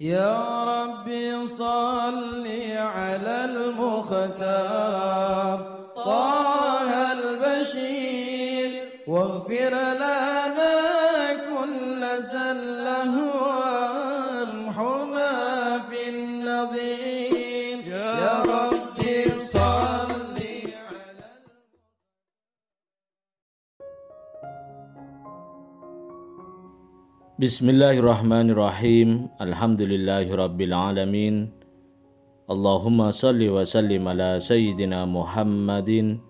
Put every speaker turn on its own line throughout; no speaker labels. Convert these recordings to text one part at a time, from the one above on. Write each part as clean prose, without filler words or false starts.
يا ربي صل على المختار طه البشير واغفر لنا كل زله وامحنا في النظير يا ربي صل على
Bismillahirrahmanirrahim. Alhamdulillahirabbil alamin. Allahumma shalli wa sallim ala sayyidina Muhammadin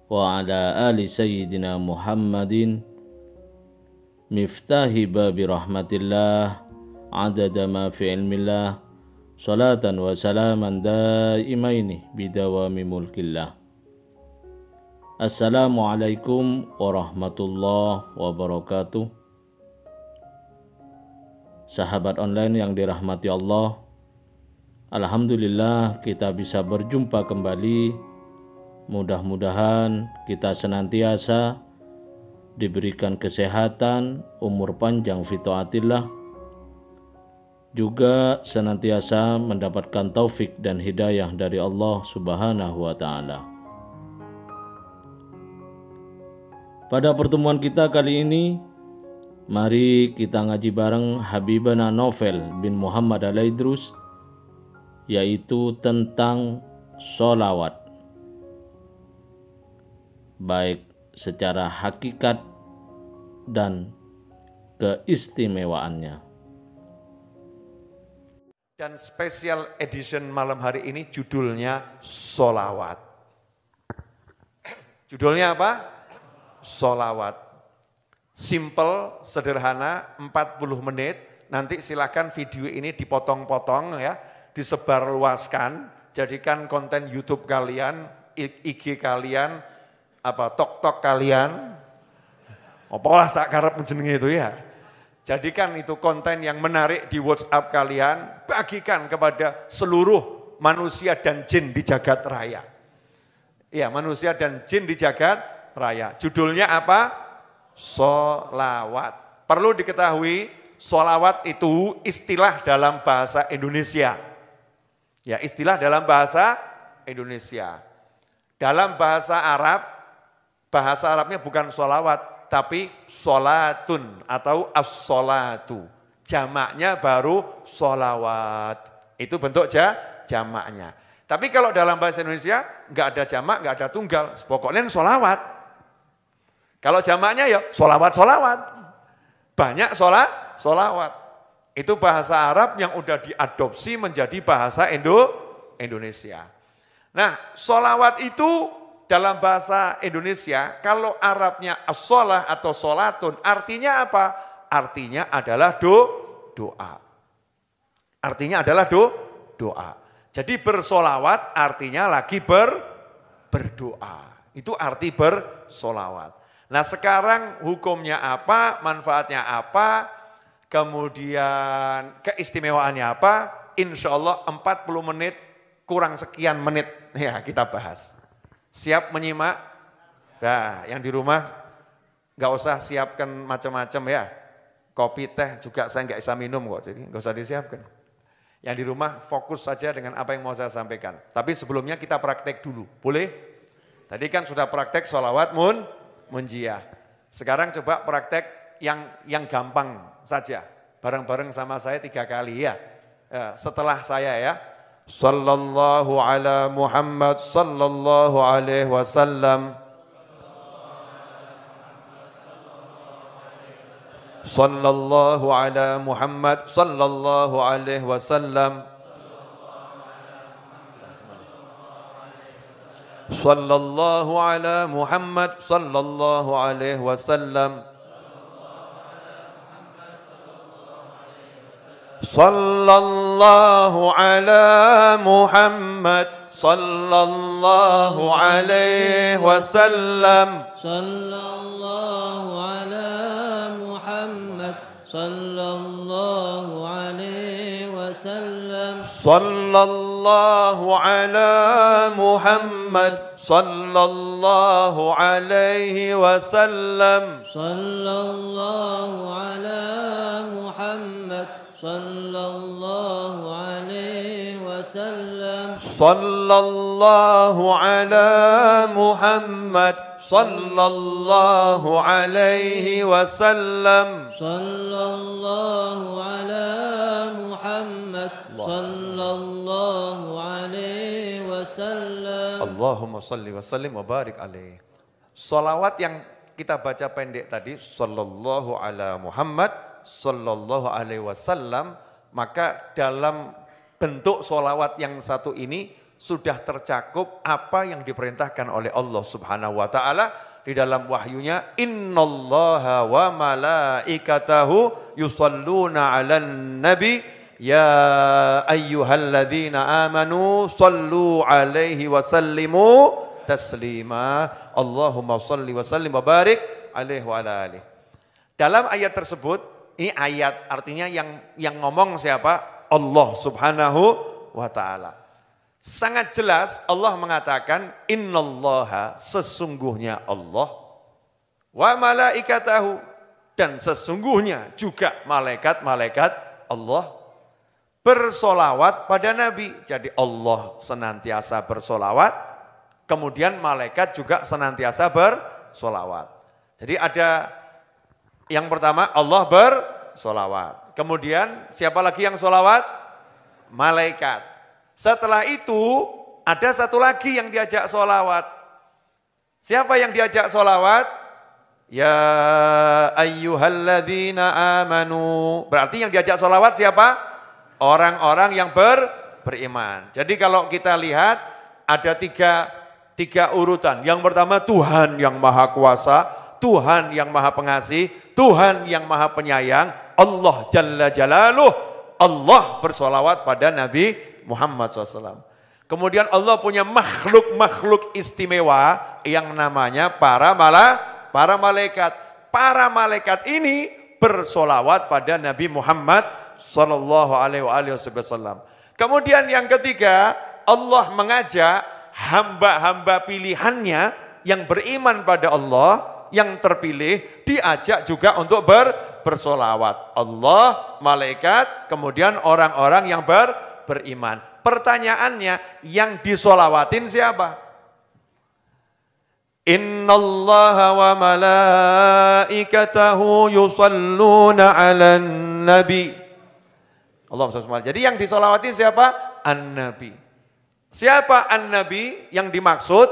wa ala ali sayyidina Muhammadin. Miftahi babi rahmatillah adada ma fi ilmillah. Salatan wa salaman daimaini bidawami mulkillah. Assalamualaikum warahmatullahi wabarakatuh. Sahabat online yang dirahmati Allah, alhamdulillah kita bisa berjumpa kembali. Mudah-mudahan kita senantiasa diberikan kesehatan, umur panjang fi taatillah, juga senantiasa mendapatkan taufik dan hidayah dari Allah Subhanahu wa taala. Pada pertemuan kita kali ini, mari kita ngaji bareng Habibana Novel bin Muhammad Al-Idrus, yaitu tentang sholawat, baik secara hakikat dan keistimewaannya.
Dan special edition malam hari ini judulnya sholawat. Judulnya apa? Sholawat. Simple, sederhana, 40 menit. Nanti silakan video ini dipotong-potong ya, disebarluaskan, jadikan konten YouTube kalian, IG kalian, TikTok kalian. Apalah sak karep jenenge itu ya. Jadikan itu konten yang menarik di WhatsApp kalian, bagikan kepada seluruh manusia dan jin di jagat raya. Ya, manusia dan jin di jagat raya. Judulnya apa? Sholawat. Perlu diketahui, sholawat itu istilah dalam bahasa Indonesia. Ya, istilah dalam bahasa Indonesia. Dalam bahasa Arabnya bukan sholawat, tapi sholatun atau as-sholatu. Jamaknya baru sholawat. Itu bentuk jamaknya. Tapi kalau dalam bahasa Indonesia, nggak ada jamak, nggak ada tunggal. Pokoknya sholawat. Kalau jamaknya ya sholawat. Banyak sholawat. Itu bahasa Arab yang udah diadopsi menjadi bahasa Indonesia. Nah, sholawat itu dalam bahasa Indonesia, kalau Arabnya as-sholah atau sholatun, artinya apa? Artinya adalah doa. Artinya adalah doa. Jadi bersholawat artinya lagi berdoa. Itu arti bersholawat. Nah sekarang hukumnya apa, manfaatnya apa, kemudian keistimewaannya apa, insya Allah 40 menit kurang sekian menit ya kita bahas. Siap menyimak? Nah yang di rumah nggak usah siapkan macam-macam ya, kopi teh juga saya nggak bisa minum kok, jadi nggak usah disiapkan. Yang di rumah fokus saja dengan apa yang mau saya sampaikan. Tapi sebelumnya kita praktek dulu, boleh? Tadi kan sudah praktek sholawat munjiah. Sekarang coba praktek yang gampang saja. Bareng-bareng sama saya 3 kali ya. Setelah saya ya. Sallallahu ala Muhammad sallallahu alaihi wasallam. Sallallahu ala Muhammad sallallahu alaihi wasallam. Sallallahu ala Muhammad sallallahu alaihi wasallam. Sallallahu ala Muhammad sallallahu alaihi wasallam.
Sallallahu ala Muhammad sallallahu alaihi wasallam.
Sallallahu ala Muhammad sallallahu alaihi wasallam.
Sallallahu ala Muhammad sallallahu وسلم
صلى الله على محمد صلى الله عليه وسلم
صلى الله على محمد صلى الله عليه وسلم
Allahumma salli wa sallim wa barik alaih. Salawat yang kita baca pendek tadi, sallallahu ala Muhammad, sallallahu alaihi wasallam, maka dalam bentuk salawat yang satu ini sudah tercakup apa yang diperintahkan oleh Allah Subhanahu wa taala di dalam wahyunya, innallaha wa malaikatahu yusalluna 'alan nabi ya ayyuhalladzina amanu sallu 'alaihi wa sallimu taslima. Allahumma salli wa sallim wa barik alaihi wa ala alihi. Dalam ayat tersebut, ini ayat artinya yang ngomong siapa? Allah Subhanahu wa taala. Sangat jelas Allah mengatakan innallaha, sesungguhnya Allah, wa malaikatahu, dan sesungguhnya juga malaikat-malaikat Allah bersolawat pada Nabi. Jadi Allah senantiasa bersolawat, kemudian malaikat juga senantiasa bersolawat. Jadi ada yang pertama Allah bersolawat. Kemudian siapa lagi yang solawat? Malaikat. Setelah itu ada satu lagi yang diajak solawat. Siapa yang diajak solawat? Ya ayyuhalladzina amanu. Berarti yang diajak solawat siapa? Orang-orang yang beriman. Jadi kalau kita lihat ada tiga urutan. Yang pertama Tuhan yang maha kuasa, Tuhan yang maha pengasih, Tuhan yang maha penyayang, Allah Jalla Jalaluh. Allah bersolawat pada Nabi Muhammad SAW. Kemudian Allah punya makhluk-makhluk istimewa yang namanya para malaikat. Para malaikat ini bersolawat pada Nabi Muhammad SAW. Kemudian yang ketiga, Allah mengajak hamba-hamba pilihannya yang beriman pada Allah, yang terpilih, diajak juga untuk bersolawat. Allah, malaikat, kemudian orang-orang yang beriman. Pertanyaannya, yang disolawatin siapa? Innallaha wa malaikatahu yusalluna 'alan nabi. Allah SWT. Jadi yang disolawatin siapa? An-Nabi. Siapa An-Nabi? Yang dimaksud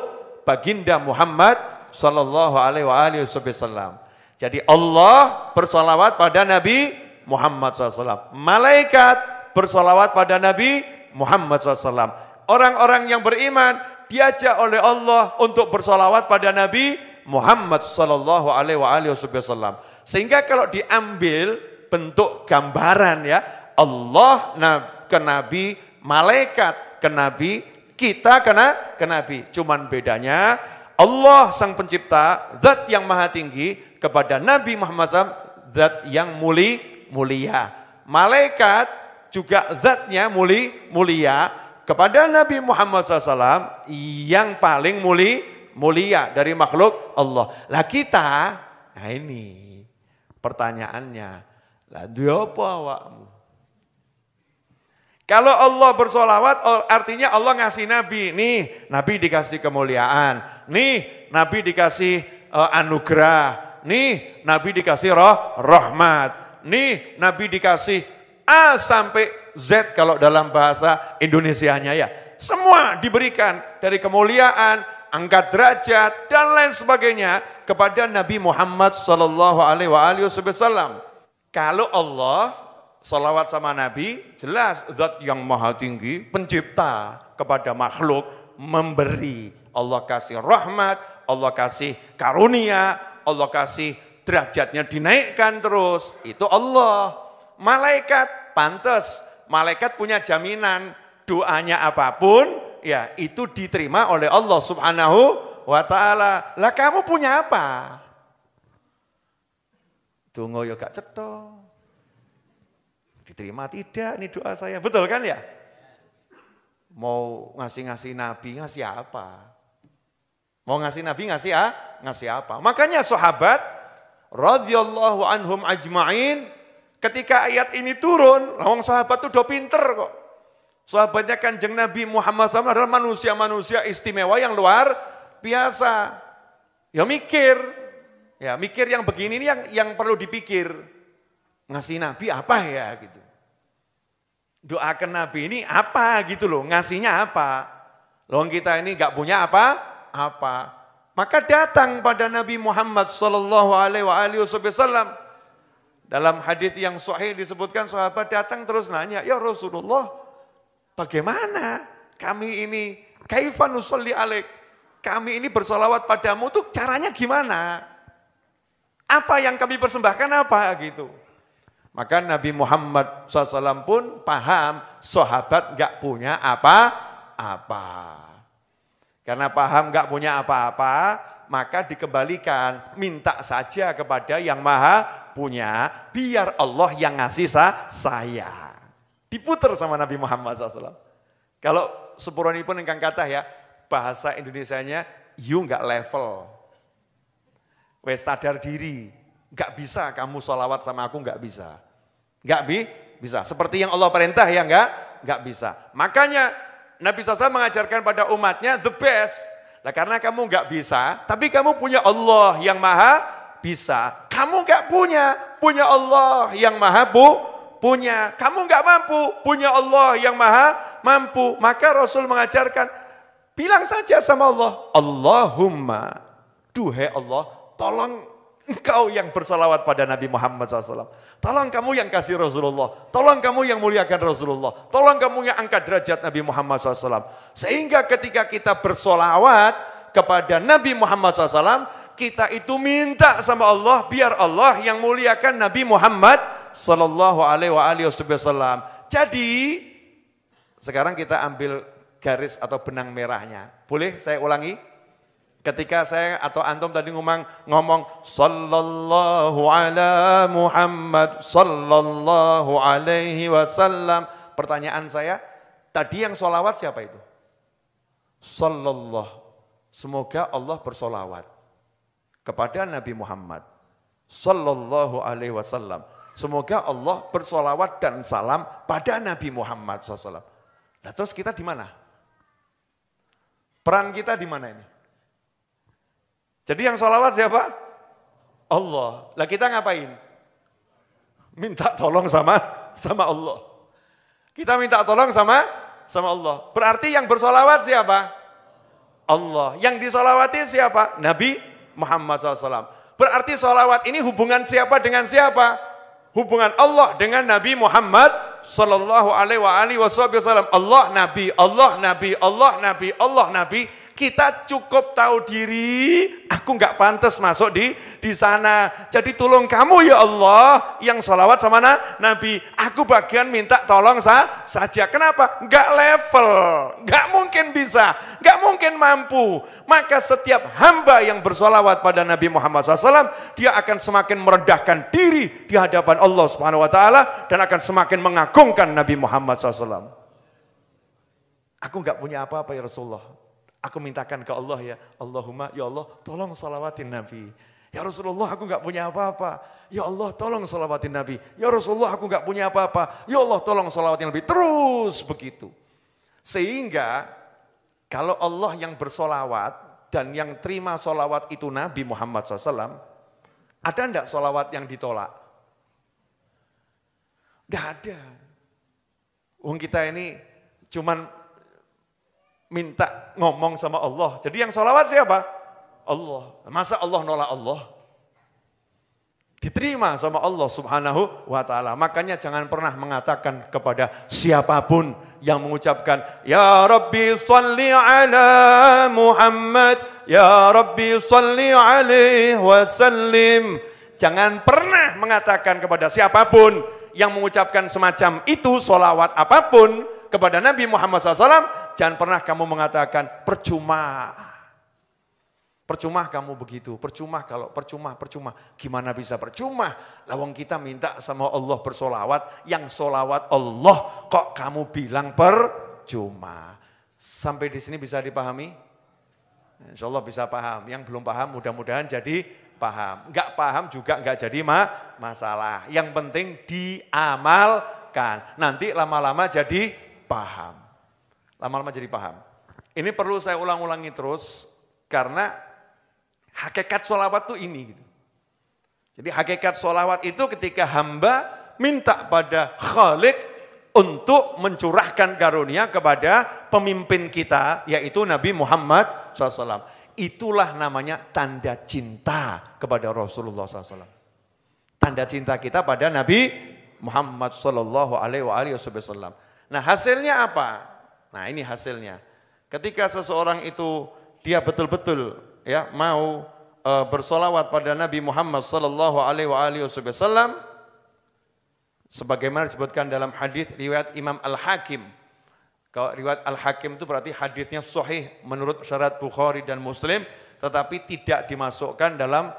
baginda Muhammad sallallahu alaihi wasallam. Jadi Allah bersolawat pada Nabi Muhammad SAW. Malaikat bersolawat pada Nabi Muhammad SAW. Orang-orang yang beriman diajak oleh Allah untuk bersolawat pada Nabi Muhammad sallallahu alaihi wasallam. Sehingga kalau diambil bentuk gambaran ya, Allah ke Nabi, malaikat ke Nabi, kita ke Nabi. Cuman bedanya Allah sang pencipta, zat yang maha tinggi, kepada Nabi Muhammad SAW, zat yang mulia. Malaikat juga zatnya mulia, kepada Nabi Muhammad SAW yang paling mulia dari makhluk Allah. Lah kita, nah ini pertanyaannya, lah dia apa awakmu? Kalau Allah bersolawat artinya Allah ngasih Nabi, nih Nabi dikasih kemuliaan, nih Nabi dikasih anugerah, nih Nabi dikasih rahmat, nih Nabi dikasih A sampai Z kalau dalam bahasa Indonesianya ya. Semua diberikan dari kemuliaan, angkat derajat dan lain sebagainya kepada Nabi Muhammad sallallahu alaihi wasallam. Kalau Allah salawat sama Nabi, jelas zat yang maha tinggi, pencipta kepada makhluk, memberi. Allah kasih rahmat, Allah kasih karunia, Allah kasih derajatnya dinaikkan terus. Itu Allah. Malaikat, pantes. Malaikat punya jaminan doanya apapun, ya itu diterima oleh Allah Subhanahu wa ta'ala. Lah kamu punya apa? Dongo ya gak cetha. Diterima tidak nih doa saya. Betul kan ya? Mau ngasih Nabi, ngasih apa? Mau ngasih Nabi, ngasih apa? Makanya sahabat radhiyallahu anhum ajma'in, ketika ayat ini turun, orang sahabat tuh udah pinter kok. Sahabatnya Kanjeng Nabi Muhammad SAW adalah manusia-manusia istimewa yang luar biasa. Ya mikir yang begini ini yang perlu dipikir. Ngasih Nabi apa ya gitu. Doakan Nabi ini apa gitu loh, ngasihnya apa. Loh kita ini gak punya apa-apa. Maka datang pada Nabi Muhammad SAW. Dalam hadis yang sahih disebutkan sahabat datang terus nanya, ya Rasulullah, bagaimana kami ini, kaifa nusalli alaik, kami ini bersolawat padamu tuh caranya gimana? Apa yang kami persembahkan apa gitu? Maka Nabi Muhammad SAW pun paham sahabat gak punya apa-apa. Karena paham gak punya apa-apa, maka dikembalikan, minta saja kepada yang maha punya, biar Allah yang ngasih saya. Diputer sama Nabi Muhammad SAW. Kalau sepuranipun ingkang kathah ya, bahasa Indonesianya, you gak level. Wes sadar diri, gak bisa kamu sholawat sama aku, gak bisa. Gak bisa, seperti yang Allah perintah ya gak bisa. Makanya Nabi SAW mengajarkan pada umatnya the best. Nah, karena kamu gak bisa, tapi kamu punya Allah yang maha bisa. Kamu gak punya Allah yang maha punya. Kamu gak mampu, punya Allah yang maha mampu. Maka Rasul mengajarkan, bilang saja sama Allah, Allahumma, duhai Allah, tolong engkau yang bersalawat pada Nabi Muhammad SAW. Tolong kamu yang kasih Rasulullah. Tolong kamu yang muliakan Rasulullah. Tolong kamu yang angkat derajat Nabi Muhammad SAW. Sehingga ketika kita bersolawat kepada Nabi Muhammad SAW, kita itu minta sama Allah, biar Allah yang muliakan Nabi Muhammad SAW. Jadi, sekarang kita ambil garis atau benang merahnya. Boleh saya ulangi? Ketika saya atau antum tadi ngomong sallallahu ala Muhammad sallallahu alaihi wasallam. Pertanyaan saya, tadi yang sholawat siapa itu? Sallallahu. Semoga Allah bersolawat kepada Nabi Muhammad sallallahu alaihi wasallam. Semoga Allah bersolawat dan salam pada Nabi Muhammad SAW. Nah terus kita di mana? Peran kita di mana ini? Jadi yang sholawat siapa? Allah. Lah kita ngapain? Minta tolong sama Allah. Kita minta tolong sama Allah. Berarti yang bersolawat siapa? Allah. Yang disolawati siapa? Nabi Muhammad SAW. Berarti sholawat ini hubungan siapa dengan siapa? Hubungan Allah dengan Nabi Muhammad sallallahu alaihi wasallam. Allah Nabi, Allah Nabi, Allah Nabi, Allah Nabi. Kita cukup tahu diri, aku nggak pantas masuk di sana. Jadi tolong kamu ya Allah yang sholawat sama Nabi. Aku bagian minta tolong saja. Kenapa? Nggak level, nggak mungkin bisa, nggak mungkin mampu. Maka setiap hamba yang bersolawat pada Nabi Muhammad SAW, dia akan semakin merendahkan diri di hadapan Allah Subhanahu Wa Taala dan akan semakin mengagungkan Nabi Muhammad SAW. Aku nggak punya apa-apa ya Rasulullah. Aku mintakan ke Allah ya, Allahumma ya Allah tolong salawatin Nabi. Ya Rasulullah aku gak punya apa-apa. Ya Allah tolong salawatin Nabi. Ya Rasulullah aku gak punya apa-apa. Ya Allah tolong salawatin Nabi. Terus begitu. Sehingga kalau Allah yang bersolawat dan yang terima solawat itu Nabi Muhammad SAW, ada enggak solawat yang ditolak? Enggak ada. Wong kita ini cuman minta ngomong sama Allah. Jadi yang sholawat siapa? Allah. Masa Allah nolak Allah? Diterima sama Allah Subhanahu wa Ta'ala. Makanya jangan pernah mengatakan kepada siapapun yang mengucapkan Ya Rabbi salli ala Muhammad, Ya Rabbi salli alaihi wasallim. Jangan pernah mengatakan kepada siapapun yang mengucapkan semacam itu, sholawat apapun kepada Nabi Muhammad SAW, jangan pernah kamu mengatakan percuma. Percuma kamu begitu, percuma. Gimana bisa percuma? Lawang kita minta sama Allah bersolawat, yang solawat Allah kok kamu bilang percuma. Sampai di sini bisa dipahami? Insya Allah bisa paham. Yang belum paham mudah-mudahan jadi paham. Enggak paham juga enggak jadi masalah. Yang penting diamalkan. Nanti lama-lama jadi paham. Lama-lama jadi paham. Ini perlu saya ulang-ulangi terus, karena hakikat sholawat itu ini. Gitu. Jadi hakikat sholawat itu ketika hamba minta pada Khalik untuk mencurahkan karunia kepada pemimpin kita, yaitu Nabi Muhammad SAW. Itulah namanya tanda cinta kepada Rasulullah SAW. Tanda cinta kita pada Nabi Muhammad SAW. Nah hasilnya apa? Nah ini hasilnya. Ketika seseorang itu dia betul-betul ya mau bersolawat pada Nabi Muhammad SAW, sebagaimana disebutkan dalam hadis riwayat Imam Al-Hakim. Kalau riwayat Al-Hakim itu berarti hadisnya sahih menurut syarat Bukhari dan Muslim, tetapi tidak dimasukkan dalam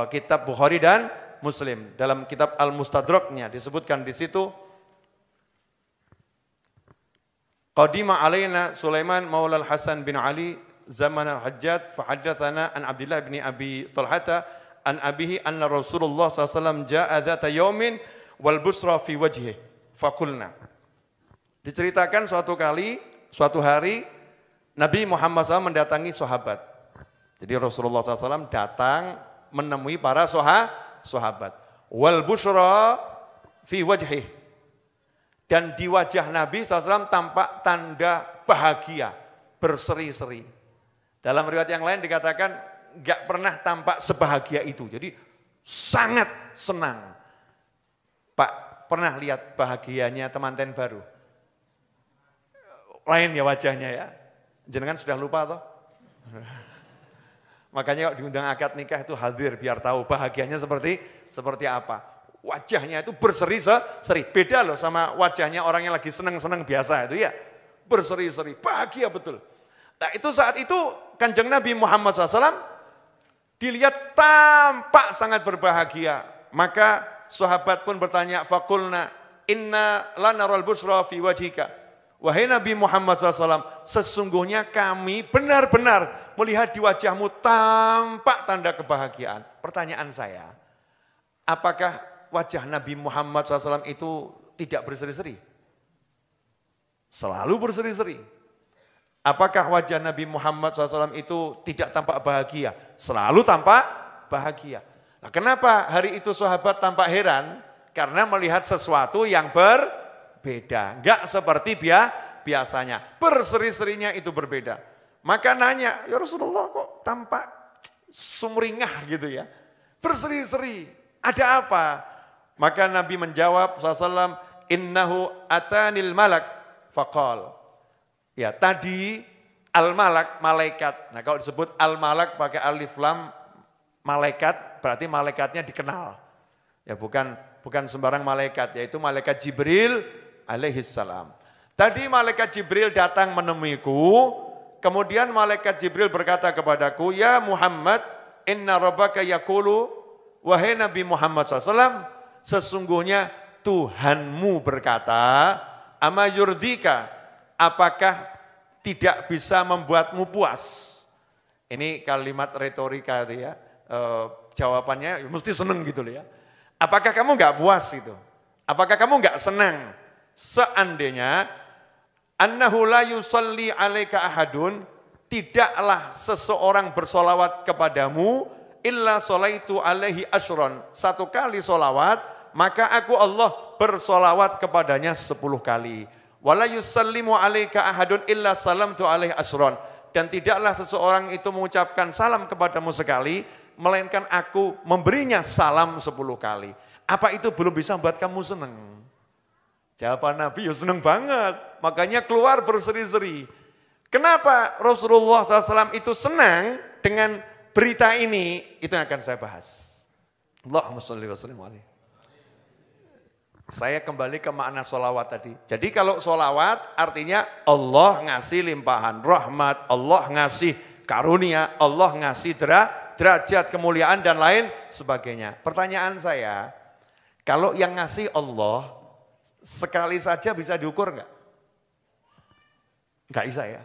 kitab Bukhari dan Muslim. Dalam kitab Al-Mustadraknya disebutkan di situ, Qadima alaina Sulaiman maula Al-Hasan bin Ali zaman al-Hajjaj fahaddatsana an Abdullah bin Abi Talhata an abihi anna Rasulullah SAW jaa dzata yaumin wal busra fi wajhihi faqulna. Diceritakan suatu hari Nabi Muhammad SAW mendatangi sahabat. Jadi Rasulullah SAW datang menemui para sahabat. Wal busra fi wajhihi, dan di wajah Nabi SAW tampak tanda bahagia, berseri-seri. Dalam riwayat yang lain dikatakan gak pernah tampak sebahagia itu. Jadi sangat senang. Pak, pernah lihat bahagianya temanten baru? Lain ya wajahnya ya. Jenengan sudah lupa toh? Makanya kalau diundang akad nikah itu hadir biar tahu bahagianya seperti apa. Wajahnya itu berseri-seri. Beda loh sama wajahnya orang yang lagi senang-senang biasa itu ya. Berseri-seri, bahagia betul. Nah itu saat itu Kanjeng Nabi Muhammad SAW dilihat tampak sangat berbahagia. Maka sahabat pun bertanya, faqulna inna lanaral busra fi wajhika. Wahai Nabi Muhammad SAW, sesungguhnya kami benar-benar melihat di wajahmu tampak tanda kebahagiaan. Pertanyaan saya, apakah wajah Nabi Muhammad SAW itu tidak berseri-seri? Selalu berseri-seri. Apakah wajah Nabi Muhammad SAW itu tidak tampak bahagia? Selalu tampak bahagia. Nah, kenapa hari itu sahabat tampak heran? Karena melihat sesuatu yang berbeda. Enggak seperti biasanya. Berseri-serinya itu berbeda. Maka nanya, ya Rasulullah kok tampak sumringah gitu ya. Berseri-seri, ada apa? Maka Nabi menjawab SAW, innahu atanil malak faqal. Ya tadi al-malak, malaikat. Nah kalau disebut al-malak pakai alif lam malaikat, berarti malaikatnya dikenal. Ya bukan sembarang malaikat, yaitu malaikat Jibril alaihissalam. Tadi malaikat Jibril datang menemuiku, kemudian malaikat Jibril berkata kepadaku, ya Muhammad, inna rabbaka yaqulu, wahai Nabi Muhammad SAW, sesungguhnya Tuhanmu berkata, ama yurdika, apakah tidak bisa membuatmu puas? Ini kalimat retorika itu ya, jawabannya mesti seneng gitu loh ya. Apakah kamu enggak puas itu? Apakah kamu enggak senang? Seandainya annahu la yusalli alaika ahadun, tidaklah seseorang bersolawat kepadamu illa solaitu alaihi asyron. 1 kali solawat, maka aku Allah bersolawat kepadanya 10 kali. Wala yusallimu alaika ahadun illa salamtu alaihi asyron. Dan tidaklah seseorang itu mengucapkan salam kepadamu sekali, melainkan aku memberinya salam 10 kali. Apa itu belum bisa membuat kamu senang? Jawaban Nabi, ya senang banget. Makanya keluar berseri-seri. Kenapa Rasulullah SAW itu senang dengan berita ini? Itu yang akan saya bahas. Allahumma sholli wa sallim alaihi. Saya kembali ke makna sholawat tadi. Jadi kalau sholawat artinya Allah ngasih limpahan rahmat, Allah ngasih karunia, Allah ngasih derajat, kemuliaan dan lain sebagainya. Pertanyaan saya, kalau yang ngasih Allah sekali saja bisa diukur enggak? Enggak bisa ya.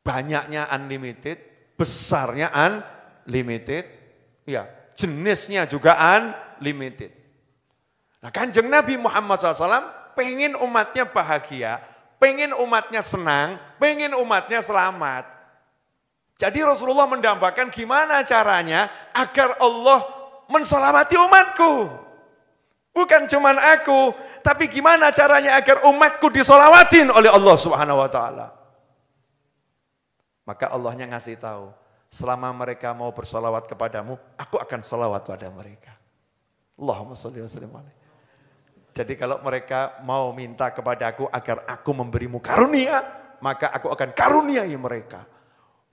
Banyaknya unlimited, besarnya unlimited, ya jenisnya juga unlimited. Nah Kanjeng Nabi Muhammad SAW pengen umatnya bahagia, pengen umatnya senang, pengen umatnya selamat. Jadi Rasulullah mendambakan gimana caranya agar Allah menselamati umatku. Bukan cuman aku, tapi gimana caranya agar umatku disolawatin oleh Allah Subhanahu wa taala. Maka Allahnya ngasih tahu, selama mereka mau bersolawat kepadamu, aku akan solawat pada mereka. Allahumma sholli wa sallim alaihi. Jadi kalau mereka mau minta kepadaku agar aku memberimu karunia, maka aku akan karuniai mereka.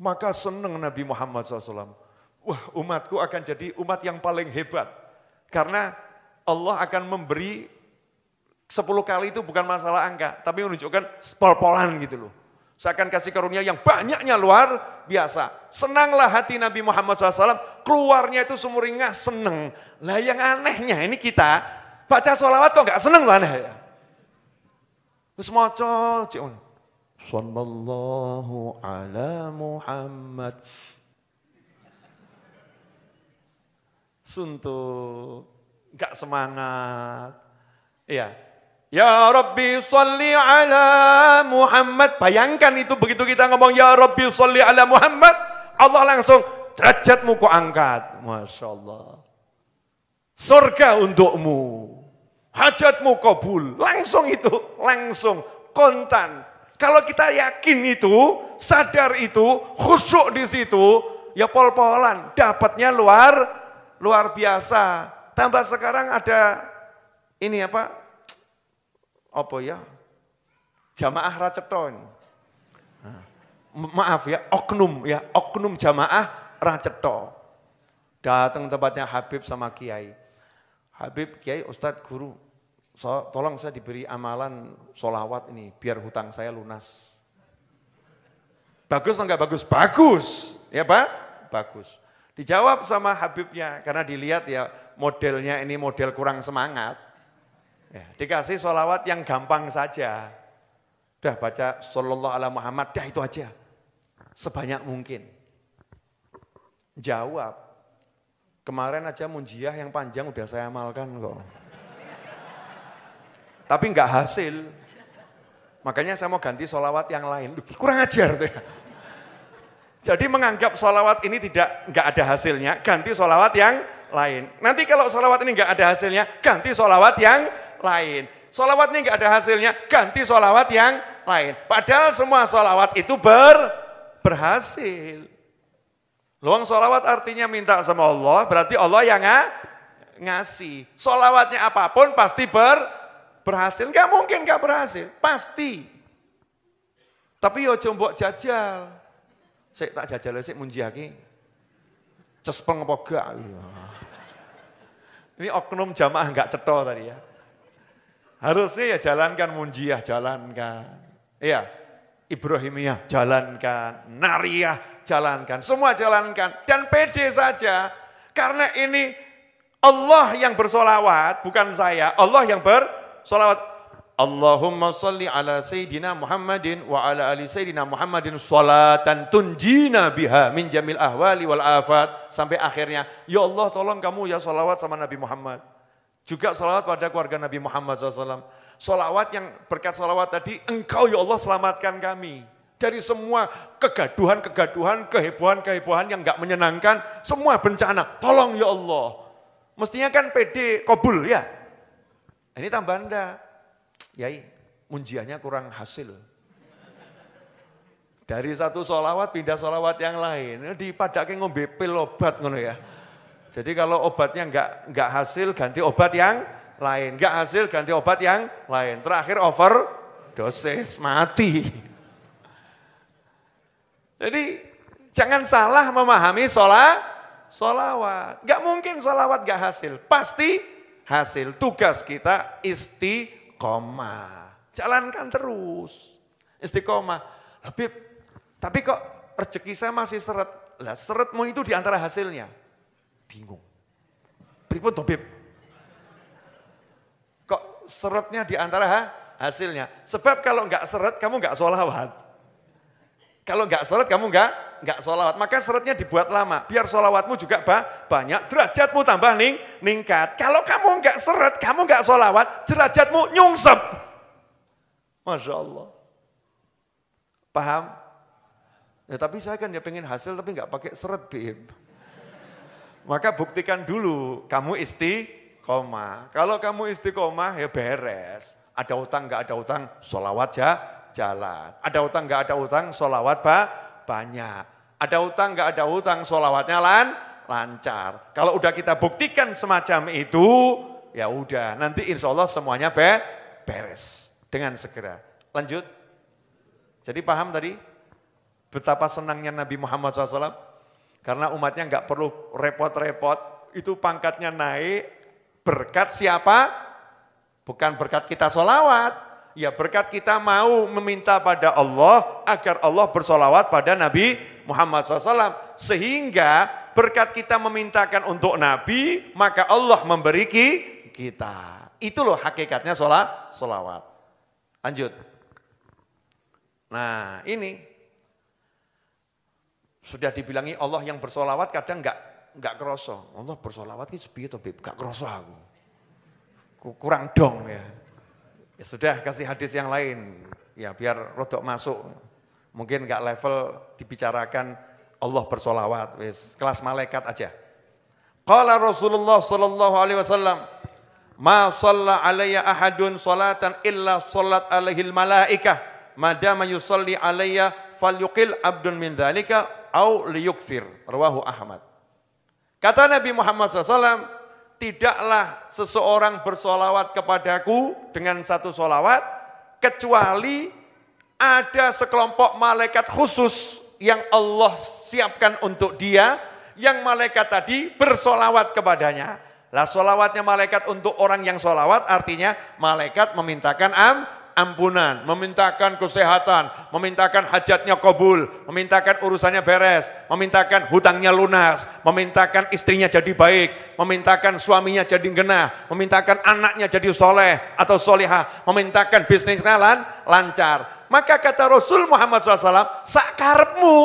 Maka senang Nabi Muhammad SAW. Wah, umatku akan jadi umat yang paling hebat. Karena Allah akan memberi 10 kali itu bukan masalah angka, tapi menunjukkan pol-polan gitu loh. Saya akan kasih karunia yang banyaknya luar biasa. Senanglah hati Nabi Muhammad SAW, keluarnya itu sumringah seneng. Lah yang anehnya ini kita baca sholawat kok gak seneng loh aneh ya. Terus moco, sallallahu ala Muhammad. Suntuk, gak semangat. Iya. Ya Rabbi sholli ala Muhammad. Bayangkan itu begitu kita ngomong ya Rabbi sholli ala Muhammad, Allah langsung derajatmu kok angkat. Masya Allah. Surga untukmu. Hajatmu kabul. Langsung itu, langsung kontan. Kalau kita yakin itu, sadar itu, khusyuk di situ, ya pol-polan, dapatnya luar biasa. Tambah sekarang ada ini apa ya? Jamaah Racetho ini. Maaf ya, oknum jamaah Racetho. Datang tempatnya Habib sama Kiai. Habib, Kiai, Ustadz, Guru, tolong saya diberi amalan sholawat ini, biar hutang saya lunas. Bagus atau enggak bagus? Bagus, ya Pak? Bagus. Dijawab sama Habibnya, karena dilihat ya modelnya ini model kurang semangat. Ya, dikasih sholawat yang gampang saja. Udah baca sallallahu ala Muhammad, dah itu aja. Sebanyak mungkin. Jawab, kemarin aja munjiah yang panjang udah saya amalkan kok. Tapi enggak hasil. Makanya saya mau ganti sholawat yang lain. Kurang ajar tuh ya. Jadi menganggap sholawat ini enggak ada hasilnya, ganti sholawat yang lain. Nanti kalau sholawat ini enggak ada hasilnya, ganti sholawat yang lain. Sholawat ini enggak ada hasilnya, ganti sholawat yang lain. Padahal semua sholawat itu berhasil. Luang sholawat artinya minta sama Allah, berarti Allah yang ngasih. Sholawatnya apapun pasti berhasil. Enggak mungkin enggak berhasil, pasti. Tapi yo coba jajal. Saya tak jajal sik munjiake. Cespeng apa gak? Ini oknum jamaah enggak cetha tadi ya. Harusnya ya jalankan munjiah, jalankan. Iya, Ibrahimiyah jalankan, Nariyah jalankan, semua jalankan. Dan pede saja, karena ini Allah yang bersolawat, bukan saya. Allah yang bersolawat. Allahumma salli ala Sayyidina Muhammadin wa ala ali Sayyidina Muhammadin salatan tunjina biha min jamil ahwali wal afat. Sampai akhirnya, ya Allah tolong kamu ya solawat sama Nabi Muhammad. Juga solawat pada keluarga Nabi Muhammad SAW. Solawat yang berkat solawat tadi, engkau ya Allah selamatkan kami. Dari semua kegaduhan-kegaduhan, kehebohan-kehebohan yang enggak menyenangkan, semua bencana, tolong ya Allah. Mestinya kan pede kabul ya. Ini tambah Anda, Yai, munjiahnya kurang hasil. Dari satu solawat pindah solawat yang lain, dipadake ngombe pil obat ngono ya. Jadi kalau obatnya enggak hasil, ganti obat yang lain. Enggak hasil, ganti obat yang lain. Terakhir overdosis, mati. Jadi jangan salah memahami solawat. Enggak mungkin solawat enggak hasil. Pasti hasil. Tugas kita istiqomah. Jalankan terus. Istiqomah. Habib, tapi kok rezeki saya masih seret. Lah seretmu itu diantara hasilnya. Bingung. Pripun to, Bib? Kok seretnya di antara hasilnya? Sebab kalau enggak seret kamu enggak sholawat. Kalau enggak seret kamu enggak sholawat. Maka seretnya dibuat lama. Biar sholawatmu juga banyak, derajatmu tambah ningkat. Kalau kamu enggak seret, kamu enggak sholawat, derajatmu nyungsep. Masya Allah. Paham? Ya, tapi saya kan ya pengen hasil tapi nggak pakai seret, Bib. Maka buktikan dulu kamu istiqomah. Kalau kamu istiqomah ya beres. Ada utang nggak ada utang, sholawat jalan. Ada utang nggak ada utang, sholawat banyak. Ada utang nggak ada utang, sholawatnya lancar. Kalau udah kita buktikan semacam itu, ya udah nanti insya Allah semuanya beres dengan segera. Lanjut. Jadi paham tadi betapa senangnya Nabi Muhammad SAW? Karena umatnya nggak perlu repot-repot, itu pangkatnya naik berkat siapa? Bukan berkat kita sholawat, ya berkat kita mau meminta pada Allah agar Allah bersolawat pada Nabi Muhammad SAW. Sehingga berkat kita memintakan untuk Nabi, maka Allah memberi kita. Itu loh hakikatnya sholawat. Lanjut. Nah ini. Sudah dibilangi Allah yang bersolawat kadang enggak kerasa. Allah bersolawat itu sepiye to, Bib? Enggak kerasa aku. Kurang dong ya. Ya sudah kasih hadis yang lain. Ya biar rodok masuk. Mungkin enggak level dibicarakan Allah bersolawat. Wis kelas malaikat aja. Qala Rasulullah sallallahu alaihi wasallam, "Ma shalla alayya ahadun salatan illa shallat alaihil malaikah, madama yusalli alayya falyuqil abdun min dzalika au liyukthir." Rawahu Ahmad. Kata Nabi Muhammad SAW, tidaklah seseorang bersolawat kepadaku dengan satu solawat, kecuali ada sekelompok malaikat khusus yang Allah siapkan untuk dia, yang malaikat tadi bersolawat kepadanya. Lah solawatnya malaikat untuk orang yang solawat artinya malaikat memintakan ampunan, memintakan kesehatan, memintakan hajatnya kabul, memintakan urusannya beres, memintakan hutangnya lunas, memintakan istrinya jadi baik, memintakan suaminya jadi genah, memintakan anaknya jadi soleh atau solihah, memintakan bisnisnya lancar. Maka kata Rasul Muhammad SAW, sakarepmu,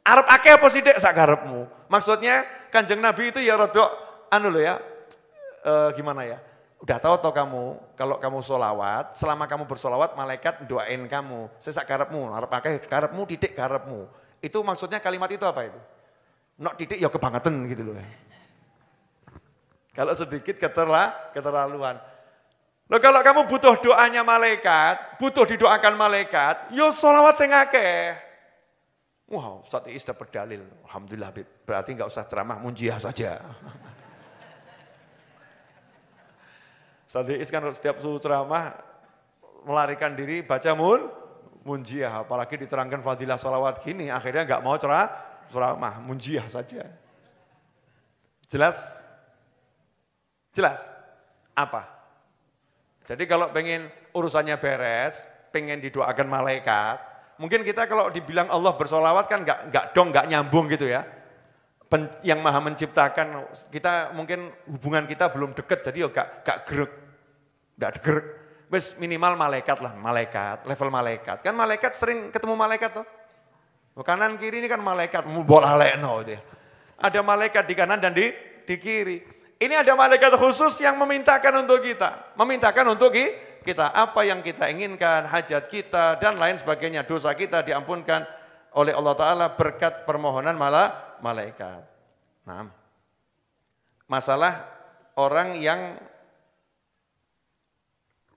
arep akeh apa sithik sakarepmu. Maksudnya Kanjeng Nabi itu ya rodok gimana ya? Udah tahu toh kamu, kalau kamu solawat, selama kamu bersolawat, malaikat doain kamu. Sesak karepmu, harap pakai karepmu, titik karepmu. Itu maksudnya kalimat itu apa itu? Nok titik ya kebangetan gitu loh ya. Kalau sedikit keterlaluan. Loh kalau kamu butuh doanya malaikat, butuh didoakan malaikat, yo solawat sing akeh. Wow, Ustaz Iis dapat dalil. Alhamdulillah, berarti enggak usah ceramah, munjiah saja. Ustaz Iis kan setiap suruh ceramah melarikan diri baca munjiah, apalagi diterangkan fadilah salawat gini, akhirnya enggak mau ceramah, munjiah saja. Jelas? Jelas? Apa? Jadi kalau pengen urusannya beres, pengen didoakan malaikat, mungkin kita kalau dibilang Allah bersolawat kan enggak nyambung gitu ya. Yang maha menciptakan, kita mungkin hubungan kita belum dekat, jadi gak gerek, gak gerek. Wes minimal malaikat lah, malaikat, level malaikat. Kan malaikat sering ketemu malaikat tuh. Kanan kiri ini kan malaikat, bola lekno gitu ya. Ada malaikat di kanan dan di kiri. Ini ada malaikat khusus yang memintakan untuk kita. Memintakan untuk kita, apa yang kita inginkan, hajat kita dan lain sebagainya. Dosa kita diampunkan oleh Allah Ta'ala berkat permohonan malaikat. Nah, masalah orang yang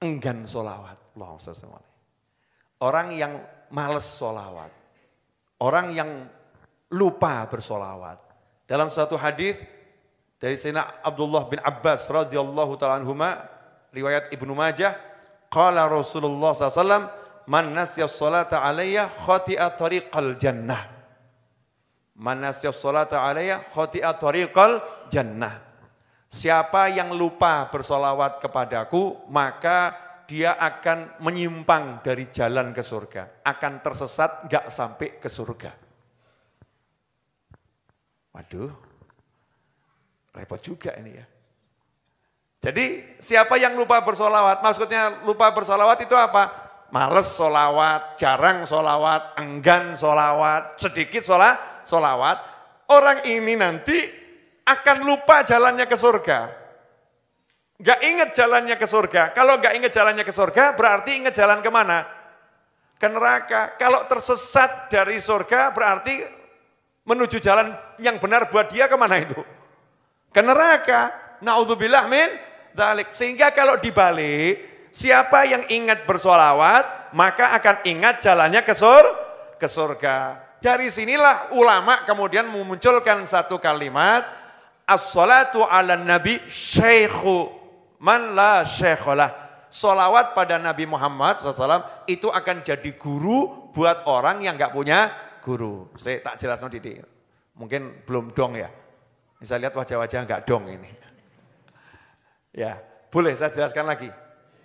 enggan sholawat. Orang yang males sholawat. Orang yang lupa bersolawat. Dalam satu hadis dari Sayyidina Abdullah bin Abbas radhiyallahu ta'ala anhuma, riwayat Ibnu Majah, qala Rasulullah SAW, man nasya sholata alayya khati'a tariqal jannah. Man nasya sholata alayya khati'a tariqal jannah. Siapa yang lupa bersolawat kepadaku, maka dia akan menyimpang dari jalan ke surga. Akan tersesat, enggak sampai ke surga. Waduh, repot juga ini ya. Jadi siapa yang lupa bersolawat, maksudnya lupa bersolawat itu apa? Males solawat, jarang solawat, enggan solawat, sedikit solawat. Orang ini nanti akan lupa jalannya ke surga. Nggak ingat jalannya ke surga. Kalau nggak ingat jalannya ke surga, berarti ingat jalan kemana? Ke neraka. Kalau tersesat dari surga, berarti menuju jalan yang benar buat dia kemana itu? Ke neraka. Na'udzubillah min dzalik. Sehingga kalau dibalik, siapa yang ingat bersolawat, maka akan ingat jalannya ke surga. Dari sinilah ulama kemudian memunculkan satu kalimat, as-salatu ala nabi syaikhu man la syaikholah. Solawat pada Nabi Muhammad SAW itu akan jadi guru buat orang yang nggak punya guru. Saya tak jelaskan Didi. Mungkin belum dong ya. Bisa lihat wajah-wajah nggak dong ini. Ya, boleh saya jelaskan lagi.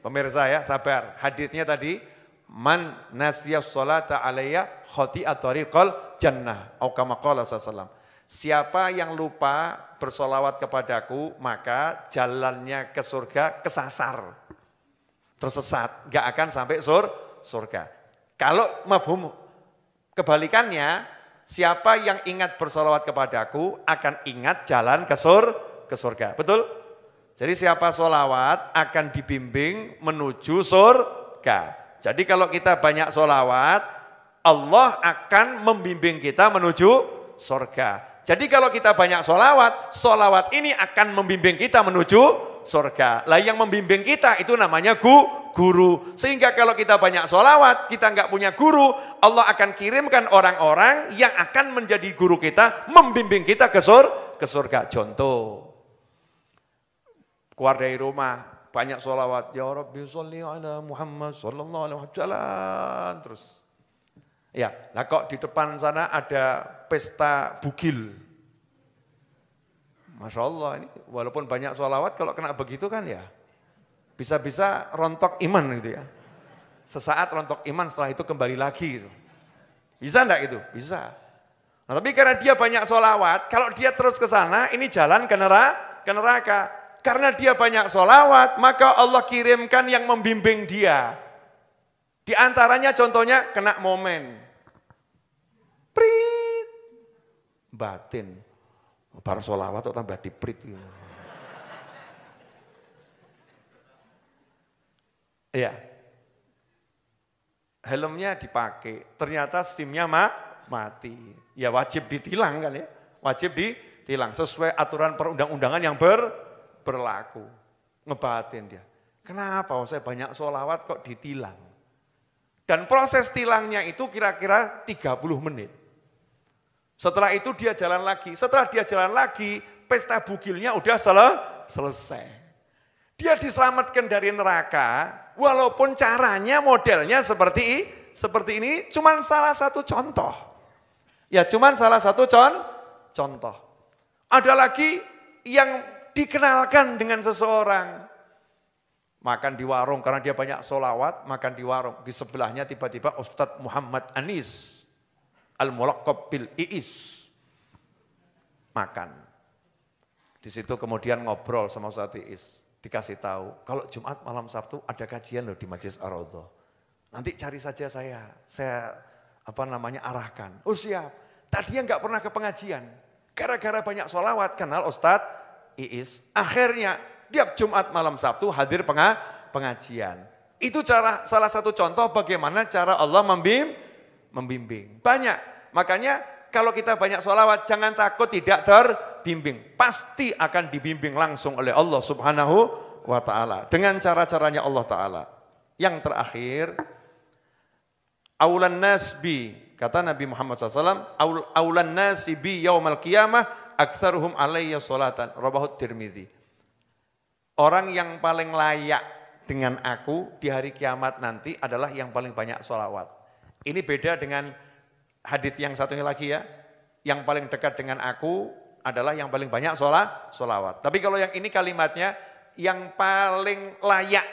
Pemirsa ya, sabar. Haditsnya tadi, man nasiyas sholata alayya khati'at tariqal jannah. Atau kama qala sallallahu. Siapa yang lupa bersolawat kepadaku, maka jalannya ke surga kesasar. Tersesat, gak akan sampai surga. Kalau mafhum kebalikannya, siapa yang ingat bersolawat kepadaku akan ingat jalan ke surga. Betul? Jadi siapa solawat akan dibimbing menuju surga. Jadi kalau kita banyak solawat, Allah akan membimbing kita menuju surga. Jadi kalau kita banyak solawat, solawat ini akan membimbing kita menuju surga. Lah yang membimbing kita itu namanya guru. Sehingga kalau kita banyak solawat, kita nggak punya guru, Allah akan kirimkan orang-orang yang akan menjadi guru kita, membimbing kita ke surga. Contoh, keluar dari rumah, banyak solawat, ya Rabbi sholli ala Muhammad sallallahu alaihi wasallam, terus. Ya, lah kok di depan sana ada pesta bugil. Masya Allah, ini walaupun banyak sholawat, kalau kena begitu kan ya, bisa-bisa rontok iman gitu ya. Sesaat rontok iman, setelah itu kembali lagi gitu. Bisa enggak itu? Bisa. Nah tapi karena dia banyak sholawat, kalau dia terus ke sana, ini jalan ke neraka. Karena dia banyak sholawat, maka Allah kirimkan yang membimbing dia. Di antaranya contohnya kena momen. Prit. Batin. Bar sholawat atau tambah diprit. Iya. Helmnya dipakai, ternyata SIM-nya mati. Ya wajib ditilang kan ya. Wajib ditilang sesuai aturan perundang-undangan yang berlaku. Ngebatin dia. Kenapa? Saya banyak sholawat kok ditilang. Dan proses tilangnya itu kira-kira 30 menit. Setelah itu dia jalan lagi. Setelah dia jalan lagi, pesta bugilnya udah selesai. Dia diselamatkan dari neraka, walaupun caranya modelnya seperti ini, cuman salah satu contoh. Ya cuman salah satu contoh. Ada lagi yang dikenalkan dengan seseorang. Makan di warung, karena dia banyak sholawat, makan di warung. Di sebelahnya tiba-tiba Ustadz Muhammad Anis, Al-Mulaqab bil Iis, makan. Di situ kemudian ngobrol sama Ustadz Iis. Dikasih tahu, kalau Jumat malam Sabtu ada kajian loh di Majelis Ar-Raudhah. Nanti cari saja saya arahkan. Oh siap, tadinya nggak pernah ke pengajian. Gara-gara banyak sholawat kenal Ustadz Iis. Akhirnya tiap Jumat malam Sabtu hadir pengajian. Itu salah satu contoh bagaimana cara Allah membimbing. Banyak, makanya kalau kita banyak sholawat jangan takut tidak terbimbing. Pasti akan dibimbing langsung oleh Allah Subhanahu wa ta'ala. Dengan cara-caranya Allah ta'ala. Yang terakhir, aulan nasbi, kata Nabi Muhammad SAW, aulan nasibi yaumal qiyamah aktsaruhum alayya sholatan, rawahu Tirmidzi. Orang yang paling layak dengan aku di hari kiamat nanti adalah yang paling banyak sholawat. Ini beda dengan hadits yang satunya lagi ya. Yang paling dekat dengan aku adalah yang paling banyak sholawat. Tapi kalau yang ini kalimatnya, yang paling layak,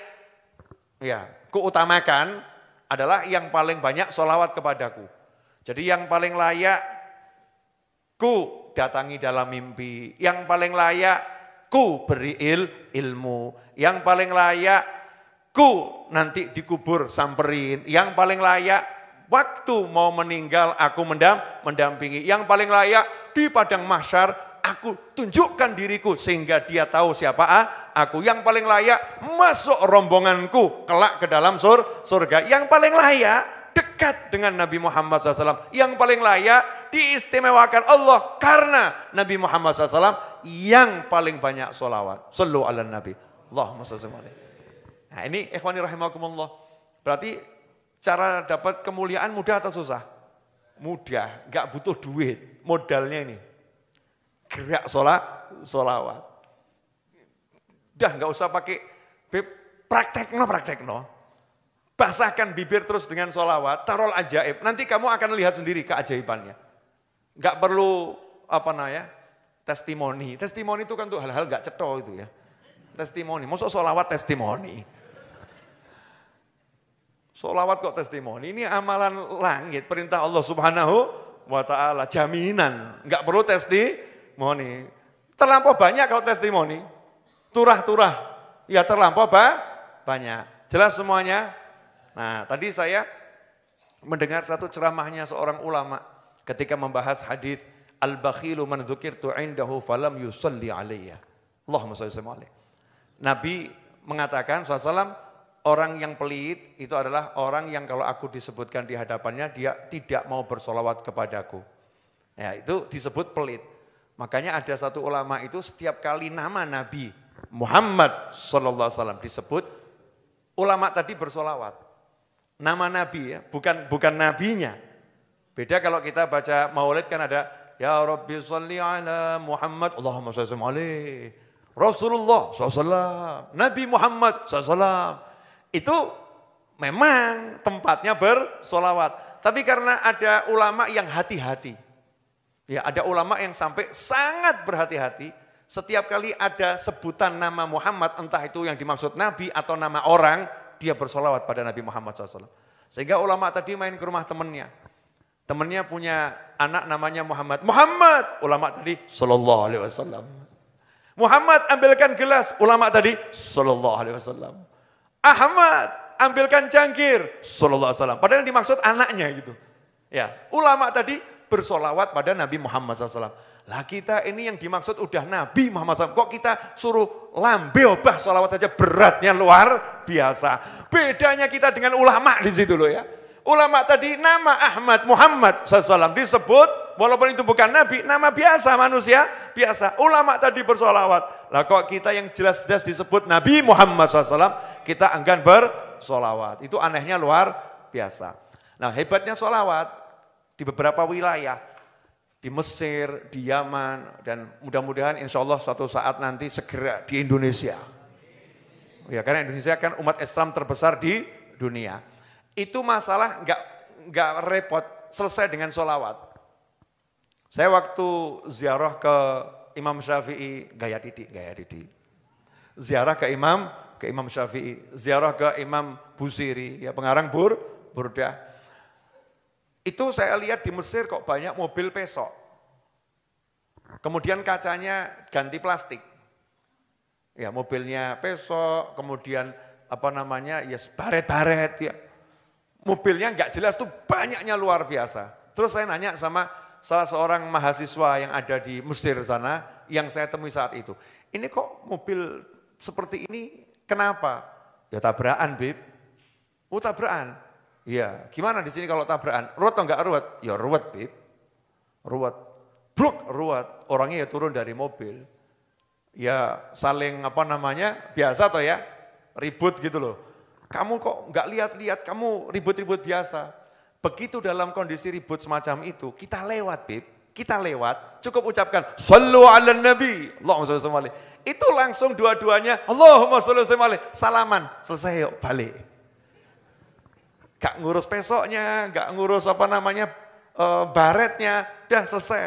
ya, kuutamakan adalah yang paling banyak sholawat kepadaku. Jadi yang paling layak, ku datangi dalam mimpi. Yang paling layak, ku beri ilmu. Yang paling layak, ku nanti dikubur samperin. Yang paling layak, waktu mau meninggal aku mendampingi. Yang paling layak di padang mahsyar aku tunjukkan diriku sehingga dia tahu siapa aku. Yang paling layak masuk rombonganku kelak ke dalam surga. Yang paling layak dekat dengan Nabi Muhammad SAW. Yang paling layak diistimewakan Allah karena Nabi Muhammad SAW yang paling banyak sholawat. Sallu ala Nabi. Allahumma sholli alaihi. Nah ini ikhwani rahimakumullah. Berarti cara dapat kemuliaan mudah atau susah? Mudah, gak butuh duit. Modalnya ini. Gerak sholawat. Udah gak usah pakai praktekno. Basahkan bibir terus dengan sholawat, tarol ajaib. Nanti kamu akan lihat sendiri keajaibannya. Gak perlu testimoni. Testimoni itu kan tuh hal-hal gak cetho itu ya. Testimoni, maksud sholawat testimoni. Sholawat kok testimoni, ini amalan langit, perintah Allah Subhanahu wa ta'ala, jaminan. Enggak perlu testimoni. Terlampau banyak kalau testimoni. Turah-turah, ya terlampau banyak. Jelas semuanya? Nah tadi saya mendengar satu ceramahnya seorang ulama ketika membahas hadis al-bakhilu man dzukirtu indahu falam yusalli alayya. Allahumma shalli alaihi. Nabi mengatakan SAW, orang yang pelit itu adalah orang yang kalau aku disebutkan di hadapannya, dia tidak mau bersolawat kepadaku. Ya, itu disebut pelit. Makanya ada satu ulama itu setiap kali nama Nabi Muhammad SAW disebut, ulama tadi bersolawat. Nama Nabi ya, bukan nabinya. Beda kalau kita baca maulid kan ada, Ya Rabbi sholli ala Muhammad, Allahumma sholli alaihi. Rasulullah SAW, Nabi Muhammad SAW, itu memang tempatnya bersolawat. Tapi karena ada ulama yang hati-hati, ya ada ulama yang sampai sangat berhati-hati, setiap kali ada sebutan nama Muhammad, entah itu yang dimaksud Nabi atau nama orang, dia bersolawat pada Nabi Muhammad SAW. Sehingga ulama tadi main ke rumah temannya punya anak namanya Muhammad, ulama tadi Sallallahu Alaihi Wasallam. Muhammad ambilkan gelas, ulama tadi Sallallahu Alaihi Wasallam. Ahmad ambilkan cangkir, Sallallahu Alaihi Wasallam. Padahal yang dimaksud anaknya gitu. Ya, ulama tadi bersolawat pada Nabi Muhammad SAW. Lah kita ini yang dimaksud udah Nabi Muhammad SAW. Kok kita suruh lambe obah solawat aja beratnya luar biasa. Bedanya kita dengan ulama di situ loh ya. Ulama tadi nama Ahmad Muhammad SAW disebut, walaupun itu bukan Nabi, nama biasa manusia biasa. Ulama tadi bersolawat. Lah kok kita yang jelas-jelas disebut Nabi Muhammad SAW, kita enggan bersolawat. Itu anehnya luar biasa. Nah hebatnya solawat di beberapa wilayah, di Mesir, di Yaman, dan mudah-mudahan insya Allah suatu saat nanti segera di Indonesia. Ya karena Indonesia kan umat Islam terbesar di dunia. Itu masalah nggak repot, selesai dengan sholawat. Saya waktu ziarah ke Imam Syafi'i, gaya Didi. Ziarah ke Imam Syafi'i, ziarah ke Imam Busiri, ya pengarang Burdah. Itu saya lihat di Mesir kok banyak mobil pesok. Kemudian kacanya ganti plastik. Ya mobilnya pesok, kemudian ya baret-baret ya. Mobilnya nggak jelas tuh banyaknya luar biasa. Terus saya nanya sama salah seorang mahasiswa yang ada di Mesir sana yang saya temui saat itu. Ini kok mobil seperti ini kenapa? Ya tabrakan, Bib. Oh tabrakan? Iya. Gimana di sini kalau tabrakan? Ruwet atau enggak ruwet? Ya ruwet, Bib. Ruwet. Bruk, ruwet. Orangnya ya turun dari mobil. Ya saling biasa toh ya. Ribut gitu loh. Kamu kok nggak lihat-lihat, kamu ribut-ribut biasa. Begitu dalam kondisi ribut semacam itu, kita lewat, Bib. Kita lewat, cukup ucapkan, Sallu ala Nabi, Allahumma sholli alaihi. Itu langsung dua-duanya, Allahumma sholli alaihi, salaman, selesai yuk, balik. Gak ngurus pesoknya, gak ngurus baretnya, udah selesai.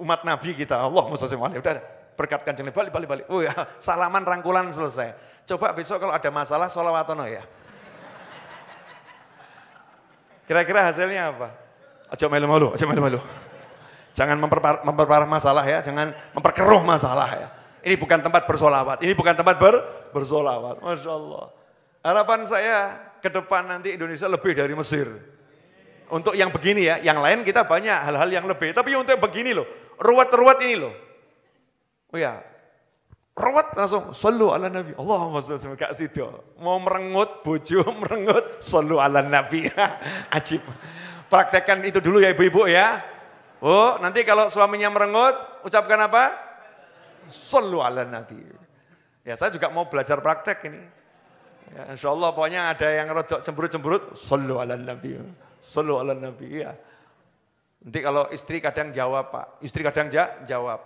Umat Nabi kita, Allahumma sholli alaihi, udah berkat Kanjeng, balik. Oh ya, salaman rangkulan selesai. Coba besok kalau ada masalah, sholawatono ya. Kira-kira hasilnya apa? Aja melu-melu. Jangan memperparah masalah ya, jangan memperkeruh masalah ya. Ini bukan tempat bersolawat, ini bukan tempat bersolawat. Masya Allah. Harapan saya ke depan nanti Indonesia lebih dari Mesir. Untuk yang begini ya, yang lain kita banyak hal-hal yang lebih. Tapi untuk begini loh, ruwet-ruwet ini loh. Oh ya, rawat langsung sallu ala nabi. Allahumma sholli alaihi gak sido. Mau merengut bojo merengut sallu ala nabi. Ajib. Praktekkan itu dulu ya ibu-ibu ya. Oh, nanti kalau suaminya merengut ucapkan apa? Sallu ala nabi. Ya, saya juga mau belajar praktek ini. Ya, insya Allah pokoknya ada yang rodok cemberut-cemberut, sallu ala nabi. Sallu ala nabi. Ya. Nanti kalau istri kadang jawab Pak, istri kadang jawab.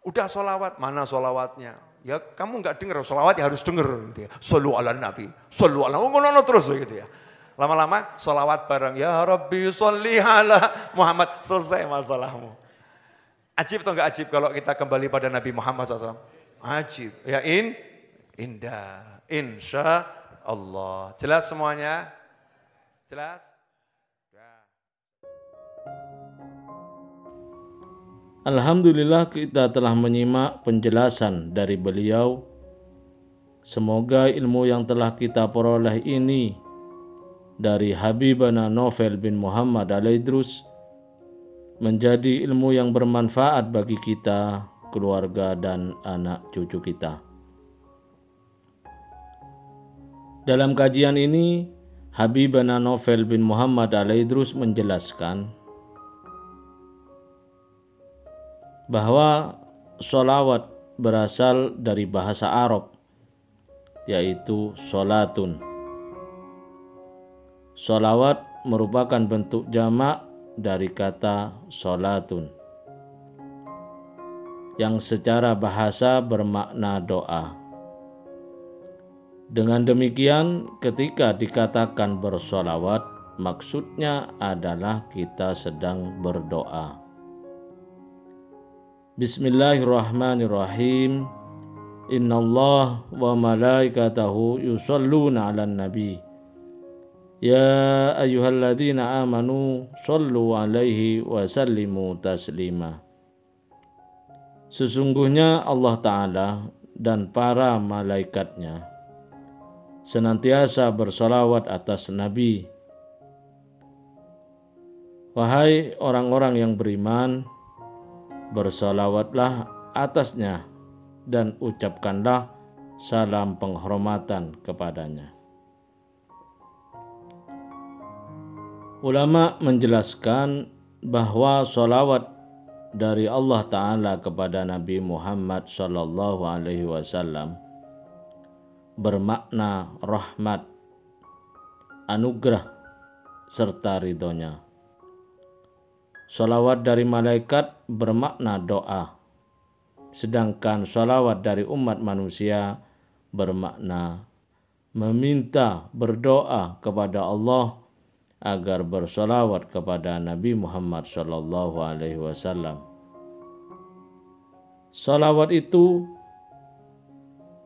Udah sholawat, mana sholawatnya? Ya kamu nggak dengar, sholawat ya harus dengar. Gitu ya. Sallu ala nabi, sallu ala, ngono terus gitu ya. Lama-lama sholawat bareng, ya Rabbi sholli ala Muhammad, selesai masalahmu. Ajib atau enggak ajib kalau kita kembali pada Nabi Muhammad SAW? Ajib, ya indah, insya Allah. Jelas semuanya? Jelas?
Alhamdulillah kita telah menyimak penjelasan dari beliau. Semoga ilmu yang telah kita peroleh ini dari Habibana Novel bin Muhammad Al-Idrus menjadi ilmu yang bermanfaat bagi kita, keluarga dan anak cucu kita. Dalam kajian ini, Habibana Novel bin Muhammad Al-Idrus menjelaskan bahwa sholawat berasal dari bahasa Arab, yaitu sholatun. Sholawat merupakan bentuk jamak dari kata sholatun, yang secara bahasa bermakna doa. Dengan demikian, ketika dikatakan bersholawat, maksudnya adalah kita sedang berdoa. Bismillahirrahmanirrahim. Innallah wa malaikatahu yusalluna 'alan nabi. Ya ayyuhalladzina amanu shallu 'alaihi wa sallimu taslima. Sesungguhnya Allah Ta'ala dan para malaikatnya senantiasa bersolawat atas Nabi. Wahai orang-orang yang beriman, bersolawatlah atasnya dan ucapkanlah salam penghormatan kepadanya. Ulama menjelaskan bahwa solawat dari Allah Ta'ala kepada Nabi Muhammad SAW bermakna rahmat, anugerah, serta ridhonya. Sholawat dari malaikat bermakna doa, sedangkan sholawat dari umat manusia bermakna meminta, berdoa kepada Allah agar bersholawat kepada Nabi Muhammad SAW. Sholawat itu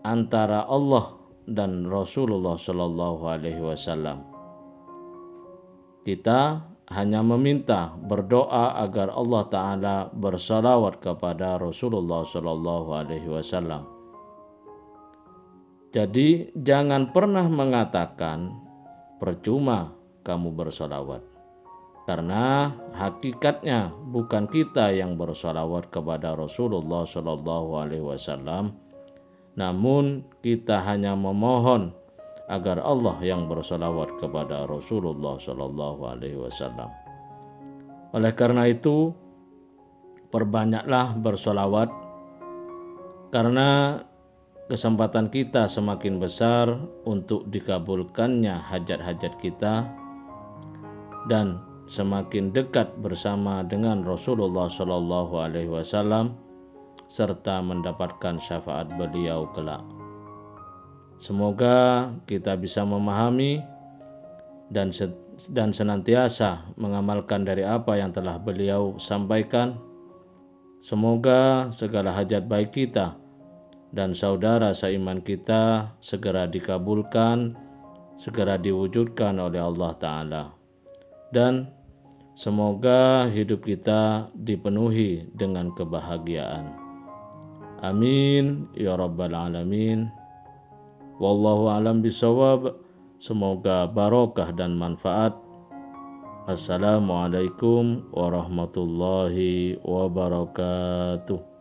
antara Allah dan Rasulullah SAW. Kita hanya meminta, berdoa agar Allah Ta'ala bersalawat kepada Rasulullah SAW. Jadi jangan pernah mengatakan percuma kamu bersalawat, karena hakikatnya bukan kita yang bersalawat kepada Rasulullah SAW, namun kita hanya memohon agar Allah yang bersalawat kepada Rasulullah SAW. Oleh karena itu, perbanyaklah bersalawat, karena kesempatan kita semakin besar untuk dikabulkannya hajat-hajat kita dan semakin dekat bersama dengan Rasulullah SAW serta mendapatkan syafaat beliau kelak. Semoga kita bisa memahami dan senantiasa mengamalkan dari apa yang telah beliau sampaikan. Semoga segala hajat baik kita dan saudara seiman kita segera dikabulkan, segera diwujudkan oleh Allah Ta'ala. Dan semoga hidup kita dipenuhi dengan kebahagiaan. Amin ya rabbal alamin. Wallahu a'lam bishawab. Semoga barokah dan manfaat. Assalamualaikum warahmatullahi wabarakatuh.